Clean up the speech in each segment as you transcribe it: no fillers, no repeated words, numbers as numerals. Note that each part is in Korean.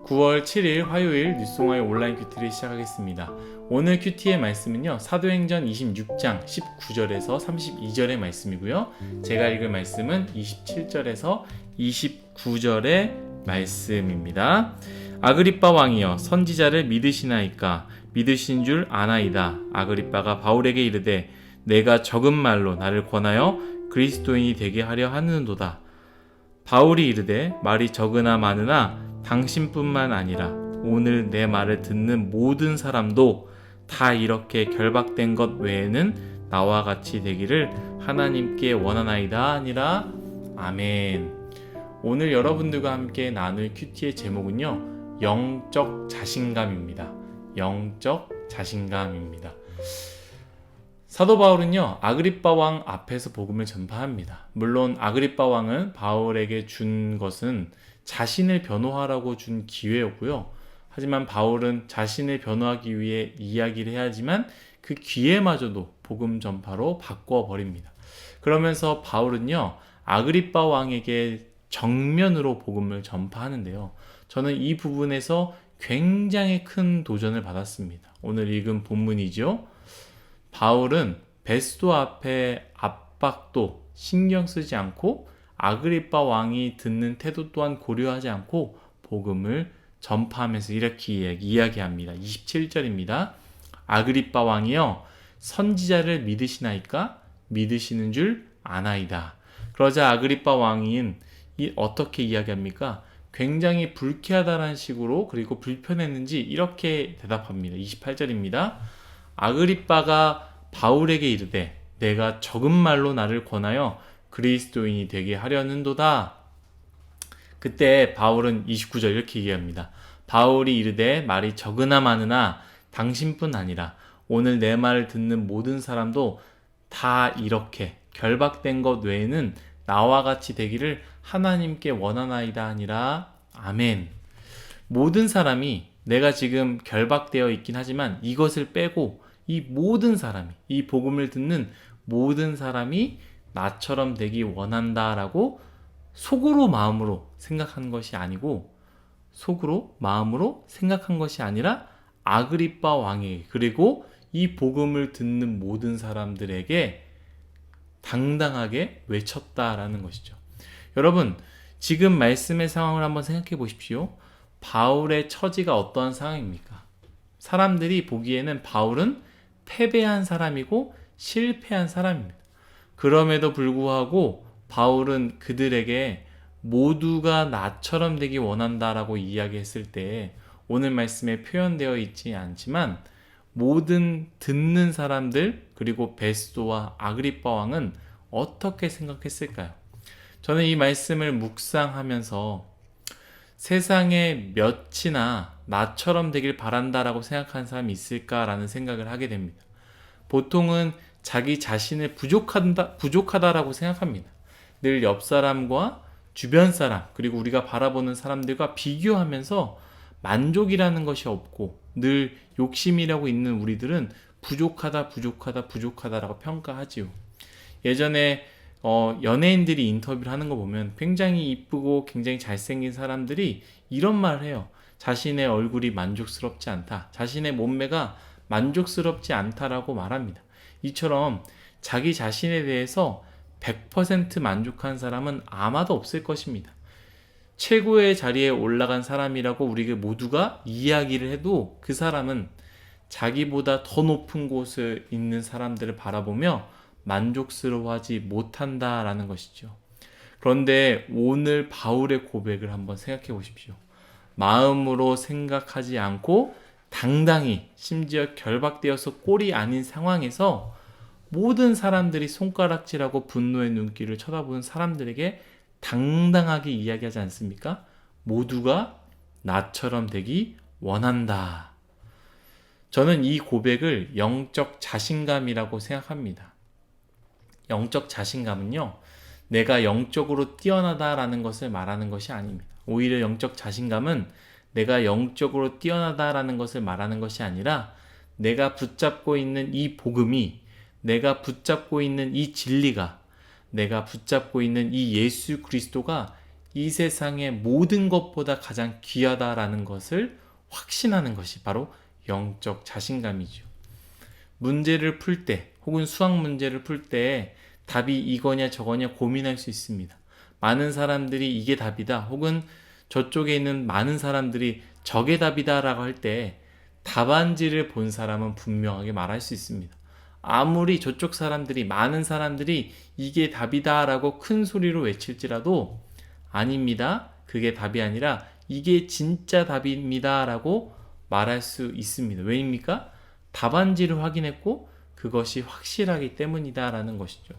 9월 7일 화요일 뉴스송화의 온라인 큐티를 시작하겠습니다. 오늘 큐티의 말씀은요, 사도행전 26장 19절에서 32절의 말씀이고요. 제가 읽을 말씀은 27절에서 29절의 말씀입니다. 아그리빠 왕이여, 선지자를 믿으시나이까? 믿으신 줄 아나이다. 아그리빠가 바울에게 이르되, 내가 적은 말로 나를 권하여 그리스도인이 되게 하려 하는도다. 바울이 이르되, 말이 적으나 많으나 당신뿐만 아니라 오늘 내 말을 듣는 모든 사람도 다 이렇게 결박된 것 외에는 나와 같이 되기를 하나님께 원하나이다 하니라. 아멘. 오늘 여러분들과 함께 나눌 큐티의 제목은요, 영적 자신감입니다. 영적 자신감입니다. 사도 바울은요, 아그리빠 왕 앞에서 복음을 전파합니다. 물론 아그리빠 왕은 바울에게 준 것은 자신을 변호하라고 준 기회였고요. 하지만 바울은 자신을 변호하기 위해 이야기를 해야지만 그 기회마저도 복음 전파로 바꿔버립니다. 그러면서 바울은요, 아그리빠 왕에게 정면으로 복음을 전파하는데요. 저는 이 부분에서 굉장히 큰 도전을 받았습니다. 오늘 읽은 본문이죠. 바울은 베스도 앞에 압박도 신경 쓰지 않고 아그리빠 왕이 듣는 태도 또한 고려하지 않고 복음을 전파하면서 이렇게 이야기합니다. 27절입니다. 아그리빠 왕이여, 선지자를 믿으시나이까? 믿으시는 줄 아나이다. 그러자 아그리빠 왕인 어떻게 이야기합니까? 굉장히 불쾌하다는 식으로, 그리고 불편했는지 이렇게 대답합니다. 28절입니다. 아그리빠가 바울에게 이르되, 내가 적은 말로 나를 권하여 그리스도인이 되게 하려는도다. 그때 바울은 29절 이렇게 얘기합니다. 바울이 이르되, 말이 적으나 많으나 당신뿐 아니라 오늘 내 말을 듣는 모든 사람도 다 이렇게 결박된 것 외에는 나와 같이 되기를 하나님께 원하나이다 하니라. 아멘. 모든 사람이, 내가 지금 결박되어 있긴 하지만 이것을 빼고 이 모든 사람이, 이 복음을 듣는 모든 사람이 나처럼 되기 원한다라고 속으로 마음으로 생각한 것이 아니고, 속으로 마음으로 생각한 것이 아니라 아그리빠 왕에게, 그리고 이 복음을 듣는 모든 사람들에게 당당하게 외쳤다라는 것이죠. 여러분, 지금 말씀의 상황을 한번 생각해 보십시오. 바울의 처지가 어떠한 상황입니까? 사람들이 보기에는 바울은 패배한 사람이고 실패한 사람입니다. 그럼에도 불구하고 바울은 그들에게 모두가 나처럼 되기 원한다라고 이야기했을 때, 오늘 말씀에 표현되어 있지 않지만 모든 듣는 사람들, 그리고 베스도와 아그리빠 왕은 어떻게 생각했을까요? 저는 이 말씀을 묵상하면서 세상에 몇이나 나처럼 되길 바란다라고 생각하는 사람이 있을까라는 생각을 하게 됩니다. 보통은 자기 자신을 부족하다라고 생각합니다. 늘 옆 사람과 주변 사람, 그리고 우리가 바라보는 사람들과 비교하면서 만족이라는 것이 없고 늘 욕심이라고 있는 우리들은 부족하다라고 평가하지요. 예전에 연예인들이 인터뷰를 하는 거 보면 굉장히 이쁘고 굉장히 잘생긴 사람들이 이런 말을 해요. 자신의 얼굴이 만족스럽지 않다. 자신의 몸매가 만족스럽지 않다라고 말합니다. 이처럼 자기 자신에 대해서 100% 만족한 사람은 아마도 없을 것입니다. 최고의 자리에 올라간 사람이라고 우리가 모두가 이야기를 해도 그 사람은 자기보다 더 높은 곳에 있는 사람들을 바라보며 만족스러워하지 못한다라는 것이죠. 그런데 오늘 바울의 고백을 한번 생각해 보십시오. 마음으로 생각하지 않고 당당히, 심지어 결박되어서 꼴이 아닌 상황에서 모든 사람들이 손가락질하고 분노의 눈길을 쳐다보는 사람들에게 당당하게 이야기하지 않습니까? 모두가 나처럼 되기 원한다. 저는 이 고백을 영적 자신감이라고 생각합니다. 영적 자신감은요, 내가 영적으로 뛰어나다라는 것을 말하는 것이 아닙니다. 오히려 영적 자신감은 내가 영적으로 뛰어나다라는 것을 말하는 것이 아니라, 내가 붙잡고 있는 이 복음이, 내가 붙잡고 있는 이 진리가, 내가 붙잡고 있는 이 예수 그리스도가 이 세상의 모든 것보다 가장 귀하다라는 것을 확신하는 것이 바로 영적 자신감이죠. 문제를 풀 때 혹은 수학 문제를 풀 때 답이 이거냐 저거냐 고민할 수 있습니다. 많은 사람들이 이게 답이다 혹은 저쪽에 있는 많은 사람들이 저게 답이다 라고 할 때 답안지를 본 사람은 분명하게 말할 수 있습니다. 아무리 저쪽 사람들이 많은 사람들이 이게 답이다 라고 큰 소리로 외칠지라도 아닙니다. 그게 답이 아니라 이게 진짜 답입니다 라고 말할 수 있습니다. 왜입니까? 답안지를 확인했고 그것이 확실하기 때문이다 라는 것이죠.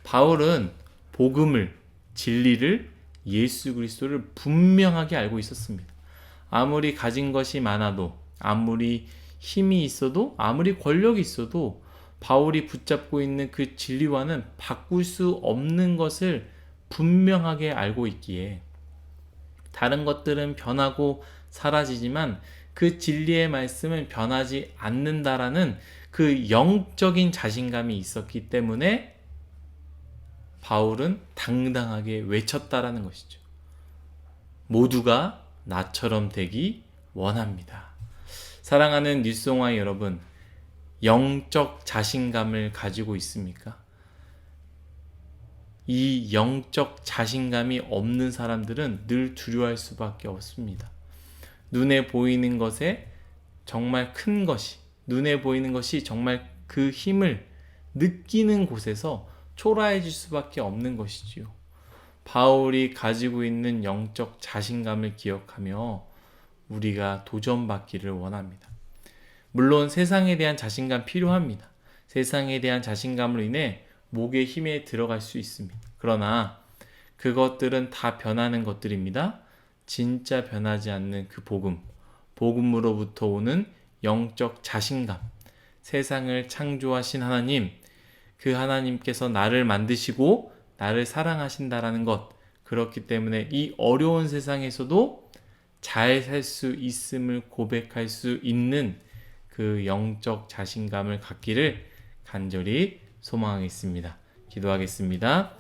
바울은 복음을, 진리를, 예수 그리스도를 분명하게 알고 있었습니다. 아무리 가진 것이 많아도, 아무리 힘이 있어도, 아무리 권력이 있어도 바울이 붙잡고 있는 그 진리와는 바꿀 수 없는 것을 분명하게 알고 있기에 다른 것들은 변하고 사라지지만 그 진리의 말씀은 변하지 않는다라는 그 영적인 자신감이 있었기 때문에 바울은 당당하게 외쳤다라는 것이죠. 모두가 나처럼 되기 원합니다. 사랑하는 뉴스홍화 여러분, 영적 자신감을 가지고 있습니까? 이 영적 자신감이 없는 사람들은 늘 두려워할 수밖에 없습니다. 눈에 보이는 것에 정말 큰 것이, 눈에 보이는 것이 정말 그 힘을 느끼는 곳에서 초라해질 수밖에 없는 것이지요. 바울이 가지고 있는 영적 자신감을 기억하며 우리가 도전받기를 원합니다. 물론 세상에 대한 자신감 필요합니다. 세상에 대한 자신감으로 인해 목의 힘에 들어갈 수 있습니다. 그러나 그것들은 다 변하는 것들입니다. 진짜 변하지 않는 그 복음, 복음으로부터 오는 영적 자신감, 세상을 창조하신 하나님, 그 하나님께서 나를 만드시고 나를 사랑하신다라는 것, 그렇기 때문에 이 어려운 세상에서도 잘 살 수 있음을 고백할 수 있는 그 영적 자신감을 갖기를 간절히 소망하겠습니다. 기도하겠습니다.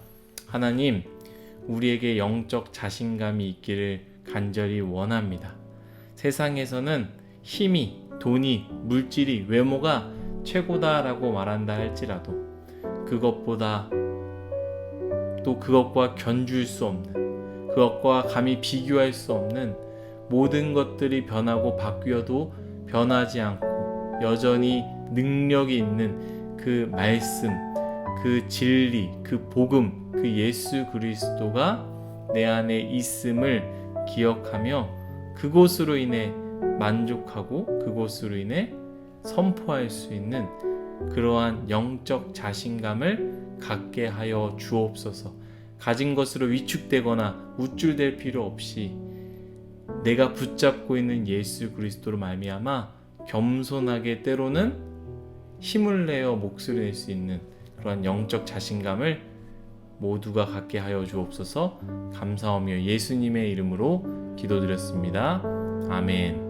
하나님, 우리에게 영적 자신감이 있기를 간절히 원합니다. 세상에서는 힘이, 돈이, 물질이, 외모가 최고다라고 말한다 할지라도 그것보다 또 그것과 견줄 수 없는, 그것과 감히 비교할 수 없는 모든 것들이 변하고 바뀌어도 변하지 않고 여전히 능력이 있는 그 말씀, 그 진리, 그 복음, 그 예수 그리스도가 내 안에 있음을 기억하며 그곳으로 인해 만족하고 그곳으로 인해 선포할 수 있는 그러한 영적 자신감을 갖게 하여 주옵소서. 가진 것으로 위축되거나 우쭐댈 필요 없이 내가 붙잡고 있는 예수 그리스도로 말미암아 겸손하게 때로는 힘을 내어 목소리 낼 수 있는 그러한 영적 자신감을 모두가 갖게 하여 주옵소서. 감사하며 예수님의 이름으로 기도드렸습니다. 아멘.